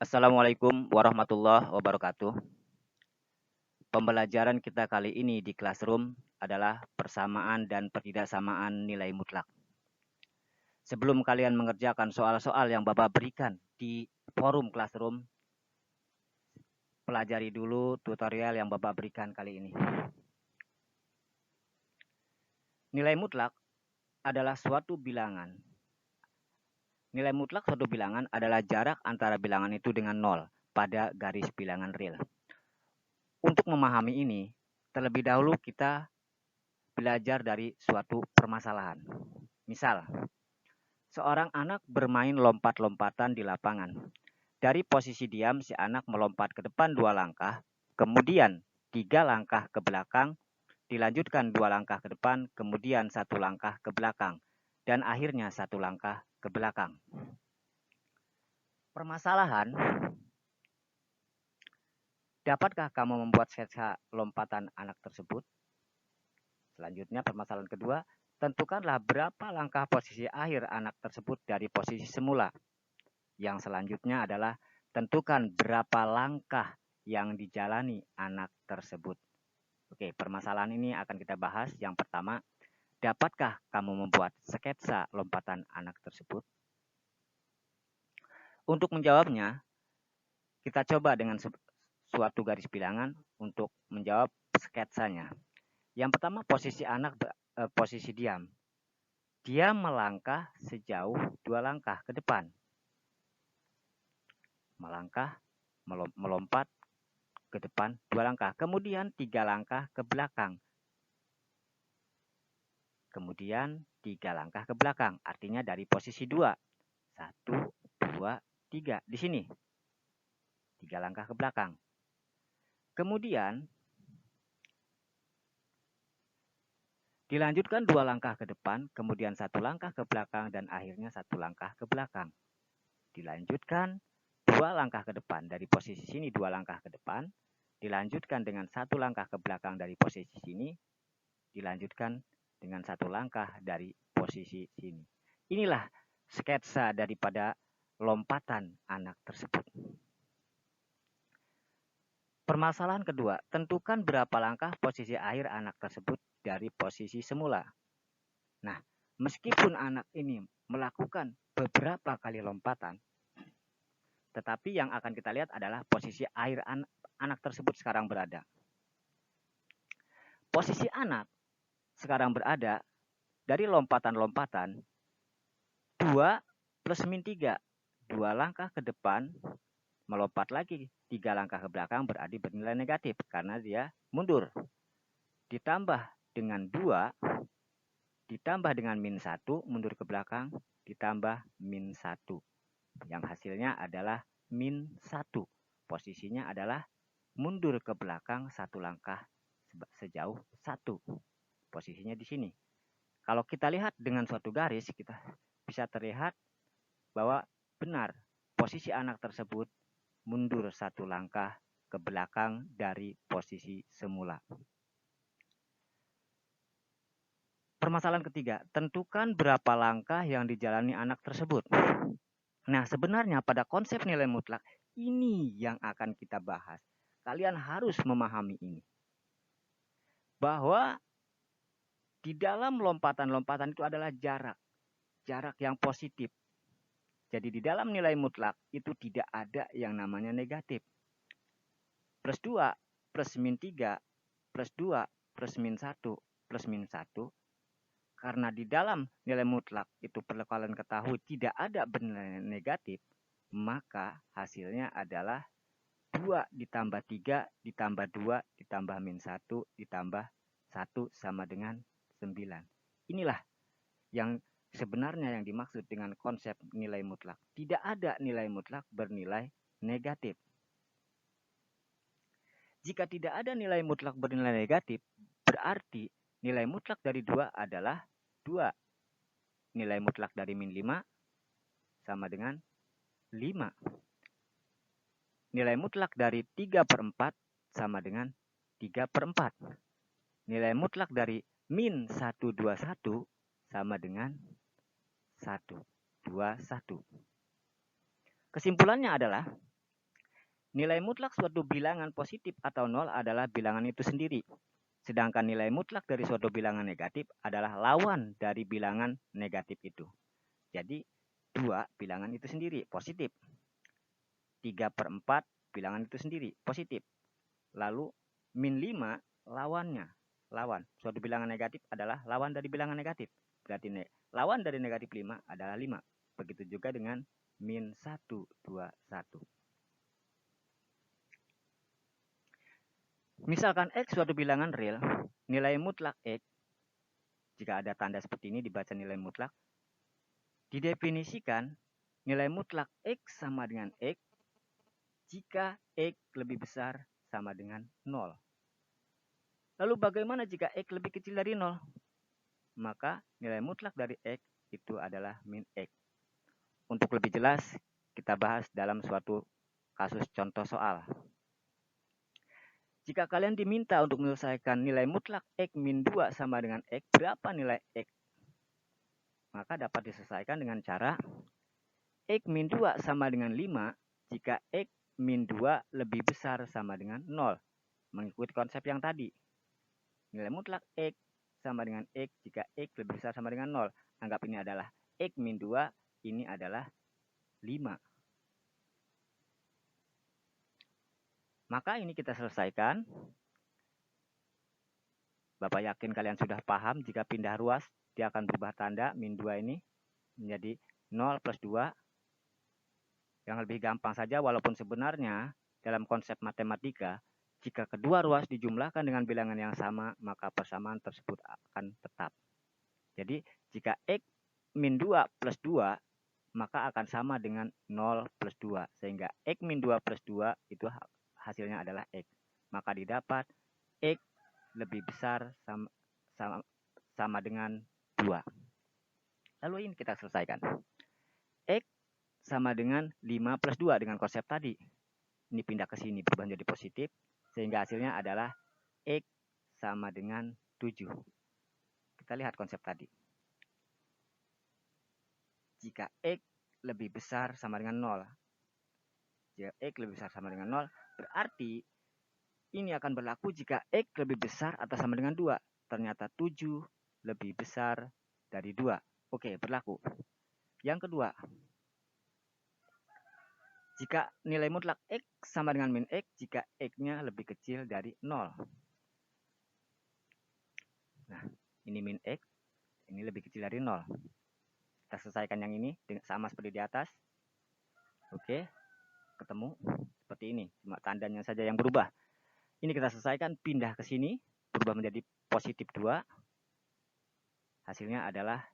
Assalamualaikum warahmatullahi wabarakatuh. Pembelajaran kita kali ini di Classroom adalah persamaan dan pertidaksamaan nilai mutlak. Sebelum kalian mengerjakan soal-soal yang Bapak berikan di forum Classroom, pelajari dulu tutorial yang Bapak berikan kali ini. Nilai mutlak adalah suatu bilangan. Nilai mutlak suatu bilangan adalah jarak antara bilangan itu dengan nol pada garis bilangan real. Untuk memahami ini, terlebih dahulu kita belajar dari suatu permasalahan. Misal, seorang anak bermain lompat-lompatan di lapangan. Dari posisi diam, si anak melompat ke depan 2 langkah, kemudian 3 langkah ke belakang, dilanjutkan 2 langkah ke depan, kemudian 1 langkah ke belakang, dan akhirnya 1 langkah ke belakang. Permasalahan, dapatkah kamu membuat sketsa lompatan anak tersebut? Selanjutnya, permasalahan kedua, tentukanlah berapa langkah posisi akhir anak tersebut dari posisi semula. Yang selanjutnya adalah tentukan berapa langkah yang dijalani anak tersebut. Oke, permasalahan ini akan kita bahas. Yang pertama, dapatkah kamu membuat sketsa lompatan anak tersebut? Untuk menjawabnya, kita coba dengan suatu garis bilangan untuk menjawab sketsanya. Yang pertama, posisi anak posisi diam. Dia melangkah sejauh 2 langkah ke depan. Melompat ke depan 2 langkah. Kemudian 3 langkah ke belakang. Kemudian 3 langkah ke belakang. Artinya dari posisi 2. 1, 2, 3. Di sini. 3 langkah ke belakang. Kemudian dilanjutkan 2 langkah ke depan, kemudian 1 langkah ke belakang, dan akhirnya 1 langkah ke belakang. Dilanjutkan 2 langkah ke depan. Dari posisi sini 2 langkah ke depan. Dilanjutkan dengan 1 langkah ke belakang dari posisi sini. Dilanjutkan dengan 1 langkah dari posisi sini. Inilah sketsa daripada lompatan anak tersebut. Permasalahan kedua, tentukan berapa langkah posisi akhir anak tersebut dari posisi semula. Nah, meskipun anak ini melakukan beberapa kali lompatan, tetapi yang akan kita lihat adalah posisi akhir anak tersebut sekarang berada. Posisi anak sekarang berada dari lompatan-lompatan 2 plus min 3. 2 langkah ke depan, melompat lagi 3 langkah ke belakang berarti bernilai negatif karena dia mundur. Ditambah dengan 2, ditambah dengan min 1, mundur ke belakang, ditambah min 1. Yang hasilnya adalah min 1. Posisinya adalah mundur ke belakang 1 langkah sejauh 1. Posisinya di sini. Kalau kita lihat dengan suatu garis, kita bisa terlihat bahwa benar posisi anak tersebut mundur 1 langkah ke belakang dari posisi semula. Permasalahan ketiga, tentukan berapa langkah yang dijalani anak tersebut. Nah, sebenarnya pada konsep nilai mutlak ini yang akan kita bahas. Kalian harus memahami ini. Bahwa di dalam lompatan-lompatan itu adalah jarak. Jarak yang positif. Jadi di dalam nilai mutlak itu tidak ada yang namanya negatif. Plus 2, plus min 3, plus 2, plus min 1, plus min 1. Karena di dalam nilai mutlak itu perlu kalian ketahui tidak ada bernilai negatif, maka hasilnya adalah 2 ditambah 3 ditambah 2 ditambah min 1 ditambah 1 sama dengan 9. Inilah yang sebenarnya yang dimaksud dengan konsep nilai mutlak. Tidak ada nilai mutlak bernilai negatif. Jika tidak ada nilai mutlak bernilai negatif, berarti nilai mutlak dari 2 adalah 2. Nilai mutlak dari min 5 sama dengan 5. Nilai mutlak dari 3/4 sama dengan 3/4. Nilai mutlak dari min 121 sama dengan 121. Kesimpulannya adalah Nilai mutlak suatu bilangan positif atau nol adalah bilangan itu sendiri. Sedangkan nilai mutlak dari suatu bilangan negatif adalah lawan dari bilangan negatif itu. Jadi 2 bilangan itu sendiri positif. 3/4 bilangan itu sendiri positif. Lalu min 5 lawannya. Lawan. Suatu bilangan negatif adalah lawan dari bilangan negatif. Berarti lawan dari negatif 5 adalah 5. Begitu juga dengan min 1, 2, 1. Misalkan X suatu bilangan real, nilai mutlak X, jika ada tanda seperti ini dibaca nilai mutlak, didefinisikan nilai mutlak X sama dengan X jika X lebih besar sama dengan 0. Lalu bagaimana jika X lebih kecil dari 0? Maka nilai mutlak dari X itu adalah min X. Untuk lebih jelas, kita bahas dalam suatu kasus contoh soal. Jika kalian diminta untuk menyelesaikan nilai mutlak X min 2 sama dengan X, berapa nilai X? Maka dapat diselesaikan dengan cara X min 2 sama dengan 5 jika X min 2 lebih besar sama dengan 0. Mengikuti konsep yang tadi. Nilai mutlak X sama dengan X jika X lebih besar sama dengan 0. Anggap ini adalah X min 2, ini adalah 5. Maka ini kita selesaikan. Bapak yakin kalian sudah paham jika pindah ruas, dia akan berubah tanda, min 2 ini menjadi 0 plus 2. Yang lebih gampang saja, walaupun sebenarnya dalam konsep matematika, jika kedua ruas dijumlahkan dengan bilangan yang sama, maka persamaan tersebut akan tetap. Jadi, jika X min 2 plus 2, maka akan sama dengan 0 plus 2. Sehingga X min 2 plus 2 itu hasilnya adalah X. Maka didapat X lebih besar sama dengan 2. Lalu ini kita selesaikan. X sama dengan 5 plus 2 dengan konsep tadi. Ini pindah ke sini berubah menjadi positif. Sehingga hasilnya adalah X sama dengan 7. Kita lihat konsep tadi. Jika X lebih besar sama dengan 0. Jika X lebih besar sama dengan 0, berarti ini akan berlaku jika X lebih besar atau sama dengan 2. Ternyata 7 lebih besar dari 2. Oke, berlaku. Yang kedua, jika nilai mutlak X sama dengan min X jika X-nya lebih kecil dari 0. Nah, ini min X, ini lebih kecil dari 0. Kita selesaikan yang ini sama seperti di atas. Oke, ketemu seperti ini. Cuma tandanya saja yang berubah. Ini kita selesaikan, pindah ke sini, berubah menjadi positif 2. Hasilnya adalah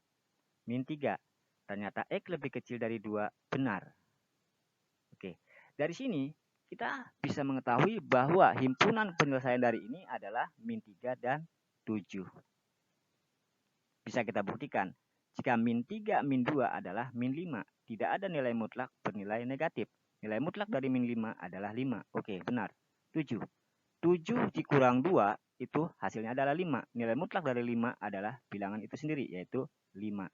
min 3. Ternyata X lebih kecil dari 2, benar. Oke, dari sini kita bisa mengetahui bahwa himpunan penyelesaian dari ini adalah min 3 dan 7. Bisa kita buktikan, jika min 3, min 2 adalah min 5. Tidak ada nilai mutlak bernilai negatif. Nilai mutlak dari min 5 adalah 5. Oke, benar. 7. 7 dikurang 2 itu hasilnya adalah 5. Nilai mutlak dari 5 adalah bilangan itu sendiri, yaitu 5.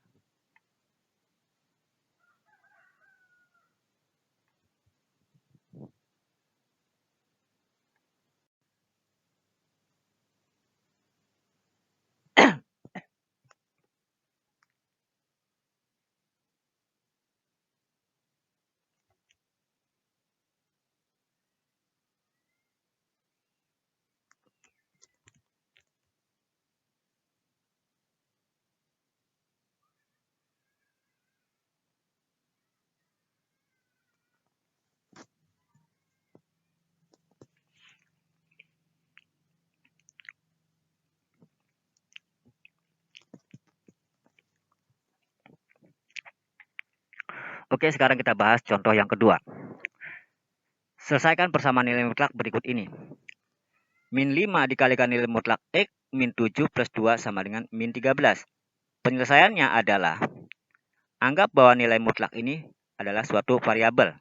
Oke, sekarang kita bahas contoh yang kedua. Selesaikan persamaan nilai mutlak berikut ini. Min 5 dikalikan nilai mutlak X min 7 plus 2 sama dengan min 13. Penyelesaiannya adalah, anggap bahwa nilai mutlak ini adalah suatu variabel.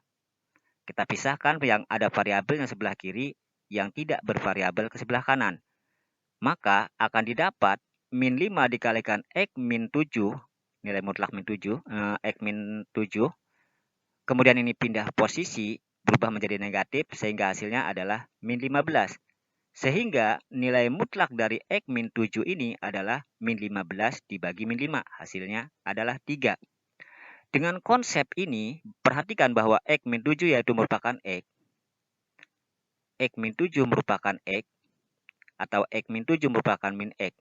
Kita pisahkan yang ada variabel yang sebelah kiri, yang tidak bervariabel ke sebelah kanan. Maka akan didapat min 5 dikalikan X min 7, nilai mutlak min 7, X min 7. Kemudian ini pindah posisi, berubah menjadi negatif sehingga hasilnya adalah min 15. Sehingga nilai mutlak dari X min 7 ini adalah min 15 dibagi min 5. Hasilnya adalah 3. Dengan konsep ini, perhatikan bahwa X min 7 yaitu merupakan X. X min 7 merupakan X atau X min 7 merupakan min X.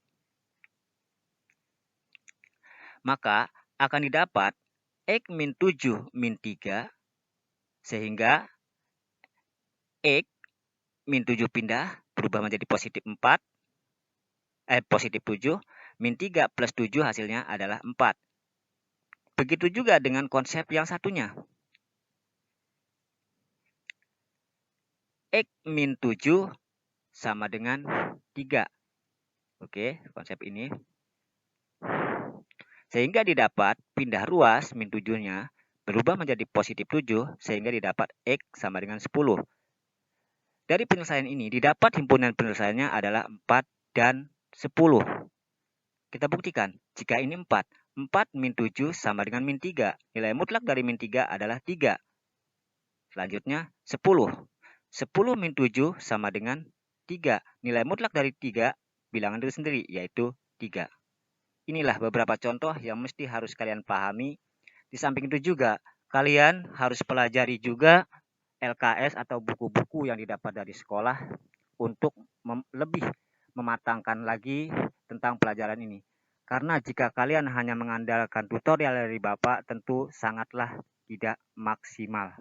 Maka akan didapat X min 7 min 3 sehingga X min 7 pindah berubah menjadi positif 4, positif 7, min 3 plus 7 hasilnya adalah 4. Begitu juga dengan konsep yang satunya. X min 7 sama dengan 3. Oke, konsep ini. Sehingga didapat pindah ruas min 7-nya berubah menjadi positif 7 sehingga didapat X sama dengan 10. Dari penyelesaian ini didapat himpunan penyelesaiannya adalah 4 dan 10. Kita buktikan jika ini 4. 4 min 7 sama dengan min 3. Nilai mutlak dari min 3 adalah 3. Selanjutnya 10. 10 min 7 sama dengan 3. Nilai mutlak dari 3 bilangan itu sendiri yaitu 3. Inilah beberapa contoh yang mesti harus kalian pahami. Di samping itu juga, kalian harus pelajari juga LKS atau buku-buku yang didapat dari sekolah untuk lebih mematangkan lagi tentang pelajaran ini. Karena jika kalian hanya mengandalkan tutorial dari Bapak, tentu sangatlah tidak maksimal.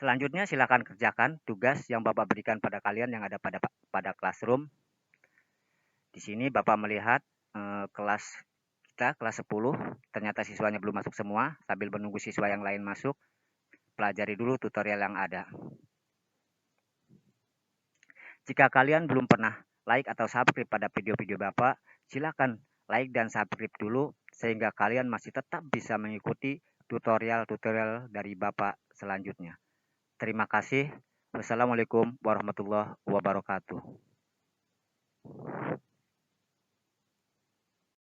Selanjutnya silakan kerjakan tugas yang Bapak berikan pada kalian yang ada pada classroom. Di sini Bapak melihat kelas kita, kelas 10, ternyata siswanya belum masuk semua. Sambil menunggu siswa yang lain masuk, pelajari dulu tutorial yang ada. Jika kalian belum pernah like atau subscribe pada video-video Bapak, silakan like dan subscribe dulu sehingga kalian masih tetap bisa mengikuti tutorial-tutorial dari Bapak selanjutnya. Terima kasih. Wassalamualaikum warahmatullahi wabarakatuh.